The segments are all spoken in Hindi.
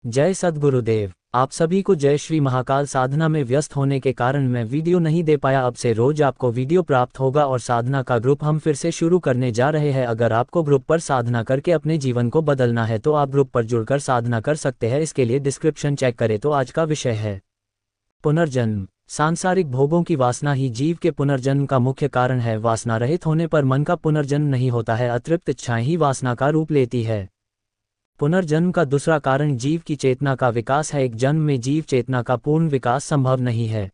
जय सद्गुरुदेव। आप सभी को जय श्री महाकाल। साधना में व्यस्त होने के कारण मैं वीडियो नहीं दे पाया। अब से रोज आपको वीडियो प्राप्त होगा और साधना का ग्रुप हम फिर से शुरू करने जा रहे हैं। अगर आपको ग्रुप पर साधना करके अपने जीवन को बदलना है तो आप ग्रुप पर जुड़कर साधना कर सकते हैं। इसके लिए डिस्क्रिप्शन चेक करें। तो आज का विषय है पुनर्जन्म। सांसारिक भोगों की वासना ही जीव के पुनर्जन्म का मुख्य कारण है। वासना रहित होने पर मन का पुनर्जन्म नहीं होता है। अतृप्त इच्छाएं ही वासना का रूप लेती है। पुनर्जन्म का दूसरा कारण जीव की चेतना का विकास है। एक जन्म में जीव चेतना का पूर्ण विकास संभव नहीं है,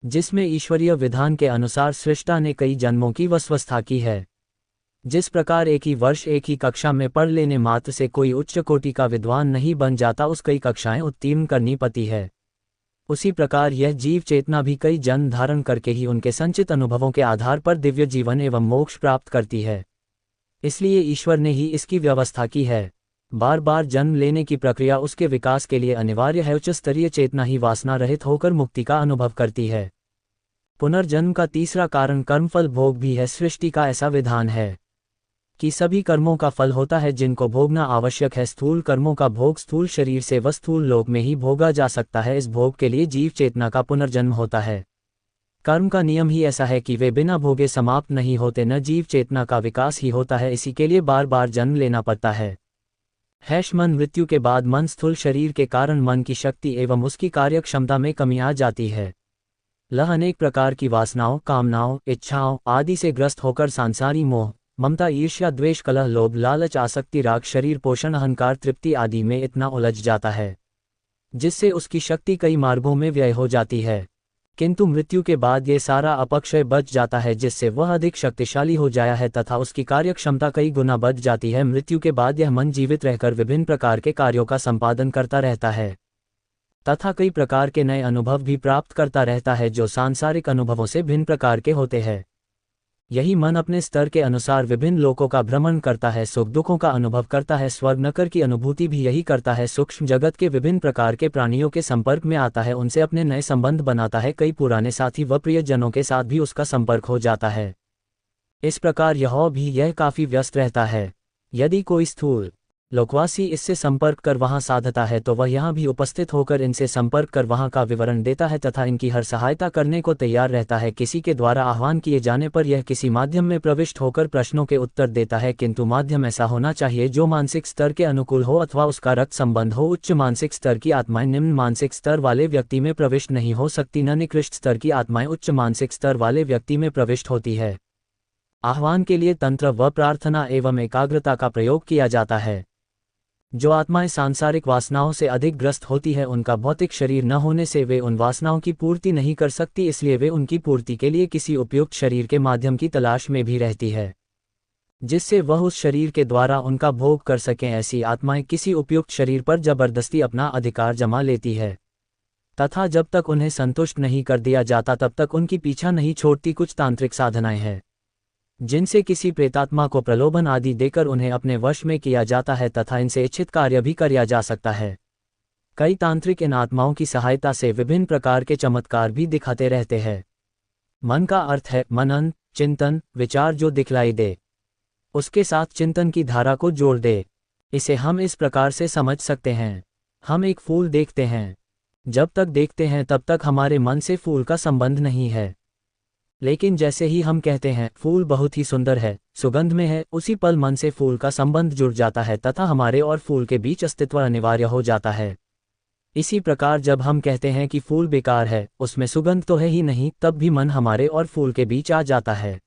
जिसमें ईश्वरीय विधान के अनुसार सृष्टा ने कई जन्मों की व्यवस्था की है। जिस प्रकार एक ही वर्ष एक ही कक्षा में पढ़ लेने मात्र से कोई उच्च कोटि का विद्वान नहीं बन जाता, उस कई कक्षाएं उत्तीर्ण करनी पड़ती है, उसी प्रकार यह जीव चेतना भी कई जन्म धारण करके ही उनके संचित अनुभवों के आधार पर दिव्य जीवन एवं मोक्ष प्राप्त करती है। इसलिए ईश्वर ने ही इसकी व्यवस्था की है। बार बार जन्म लेने की प्रक्रिया उसके विकास के लिए अनिवार्य है। उच्च स्तरीय चेतना ही वासना रहित होकर मुक्ति का अनुभव करती है। पुनर्जन्म का तीसरा कारण कर्मफल भोग भी है। सृष्टि का ऐसा विधान है कि सभी कर्मों का फल होता है जिनको भोगना आवश्यक है। स्थूल कर्मों का भोग स्थूल शरीर से व स्थूल लोक में ही भोगा जा सकता है। इस भोग के लिए जीव चेतना का पुनर्जन्म होता है। कर्म का नियम ही ऐसा है कि वे बिना भोगे समाप्त नहीं होते, न जीव चेतना का विकास ही होता है। इसी के लिए बार बार जन्म लेना पड़ता है। मन मृत्यु के बाद मन स्थूल शरीर के कारण मन की शक्ति एवं उसकी कार्य क्षमता में कमी आ जाती है। लह अनेक प्रकार की वासनाओं, कामनाओं, इच्छाओं आदि से ग्रस्त होकर सांसारी मोह, ममता, ईर्ष्या, द्वेष, कलह, लोभ, लालच, आसक्ति, राग, शरीर पोषण, अहंकार, तृप्ति आदि में इतना उलझ जाता है जिससे उसकी शक्ति कई मार्गों में व्यय हो जाती है। किंतु मृत्यु के बाद ये सारा अपक्षय बच जाता है, जिससे वह अधिक शक्तिशाली हो जाया है तथा उसकी कार्य क्षमता कई गुना बढ़ जाती है। मृत्यु के बाद यह मन जीवित रहकर विभिन्न प्रकार के कार्यों का संपादन करता रहता है तथा कई प्रकार के नए अनुभव भी प्राप्त करता रहता है, जो सांसारिक अनुभवों से भिन्न प्रकार के होते हैं। यही मन अपने स्तर के अनुसार विभिन्न लोकों का भ्रमण करता है, सुख दुखों का अनुभव करता है, स्वर्ग नरक की अनुभूति भी यही करता है। सूक्ष्म जगत के विभिन्न प्रकार के प्राणियों के संपर्क में आता है, उनसे अपने नए संबंध बनाता है। कई पुराने साथी व प्रियजनों के साथ भी उसका संपर्क हो जाता है। इस प्रकार यह काफी व्यस्त रहता है। यदि कोई स्थूल लोकवासी इससे संपर्क कर वहां साधता है तो वह यहाँ भी उपस्थित होकर इनसे संपर्क कर वहां का विवरण देता है तथा इनकी हर सहायता करने को तैयार रहता है। किसी के द्वारा आह्वान किए जाने पर यह किसी माध्यम में प्रविष्ट होकर प्रश्नों के उत्तर देता है, किंतु माध्यम ऐसा होना चाहिए जो मानसिक स्तर के अनुकूल हो अथवा उसका रक्त संबंध हो। उच्च मानसिक स्तर की आत्माएं निम्न मानसिक स्तर वाले व्यक्ति में प्रविष्ट नहीं हो सकती, न निकृष्ट स्तर की आत्माएं उच्च मानसिक स्तर वाले व्यक्ति में प्रविष्ट होती है। आह्वान के लिए तंत्र व प्रार्थना एवं एकाग्रता का प्रयोग किया जाता है। जो आत्माएं सांसारिक वासनाओं से अधिक ग्रस्त होती है, उनका भौतिक शरीर न होने से वे उन वासनाओं की पूर्ति नहीं कर सकती, इसलिए वे उनकी पूर्ति के लिए किसी उपयुक्त शरीर के माध्यम की तलाश में भी रहती है, जिससे वह उस शरीर के द्वारा उनका भोग कर सकें। ऐसी आत्माएं किसी उपयुक्त शरीर पर जबरदस्ती अपना अधिकार जमा लेती है तथा जब तक उन्हें संतुष्ट नहीं कर दिया जाता तब तक उनकी पीछा नहीं छोड़ती। कुछ तांत्रिक साधनाएं हैं जिनसे किसी प्रेतात्मा को प्रलोभन आदि देकर उन्हें अपने वश में किया जाता है तथा इनसे इच्छित कार्य भी किया जा सकता है। कई तांत्रिक इन आत्माओं की सहायता से विभिन्न प्रकार के चमत्कार भी दिखाते रहते हैं। मन का अर्थ है मनन, चिंतन, विचार जो दिखलाई दे, उसके साथ चिंतन की धारा को जोड़ दे। इसे हम इस प्रकार से समझ सकते हैं। हम एक फूल देखते हैं, जब तक देखते हैं तब तक हमारे मन से फूल का संबंध नहीं है, लेकिन जैसे ही हम कहते हैं फूल बहुत ही सुंदर है, सुगंध में है, उसी पल मन से फूल का संबंध जुड़ जाता है तथा हमारे और फूल के बीच अस्तित्व अनिवार्य हो जाता है। इसी प्रकार जब हम कहते हैं कि फूल बेकार है, उसमें सुगंध तो है ही नहीं, तब भी मन हमारे और फूल के बीच आ जाता है।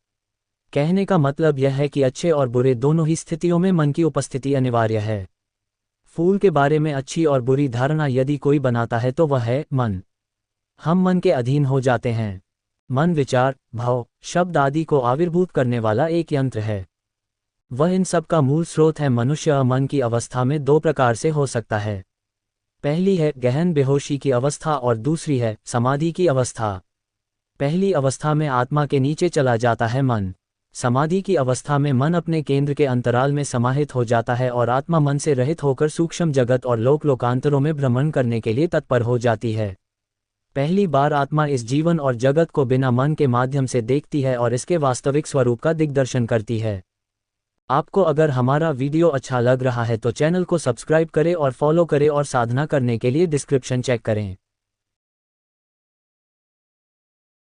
कहने का मतलब यह है कि अच्छे और बुरे दोनों ही स्थितियों में मन की उपस्थिति अनिवार्य है। फूल के बारे में अच्छी और बुरी धारणा यदि कोई बनाता है तो वह है मन। हम मन के अधीन हो जाते हैं। मन विचार, भाव, शब्द आदि को आविर्भूत करने वाला एक यंत्र है। वह इन सब का मूल स्रोत है। मनुष्य मन की अवस्था में दो प्रकार से हो सकता है। पहली है गहन बेहोशी की अवस्था और दूसरी है समाधि की अवस्था। पहली अवस्था में आत्मा के नीचे चला जाता है मन। समाधि की अवस्था में मन अपने केंद्र के अंतराल में समाहित हो जाता है और आत्मा मन से रहित होकर सूक्ष्म जगत और लोकांतरों में भ्रमण करने के लिए तत्पर हो जाती है। पहली बार आत्मा इस जीवन और जगत को बिना मन के माध्यम से देखती है और इसके वास्तविक स्वरूप का दिग्दर्शन करती है। आपको अगर हमारा वीडियो अच्छा लग रहा है तो चैनल को सब्सक्राइब करें और फॉलो करें और साधना करने के लिए डिस्क्रिप्शन चेक करें।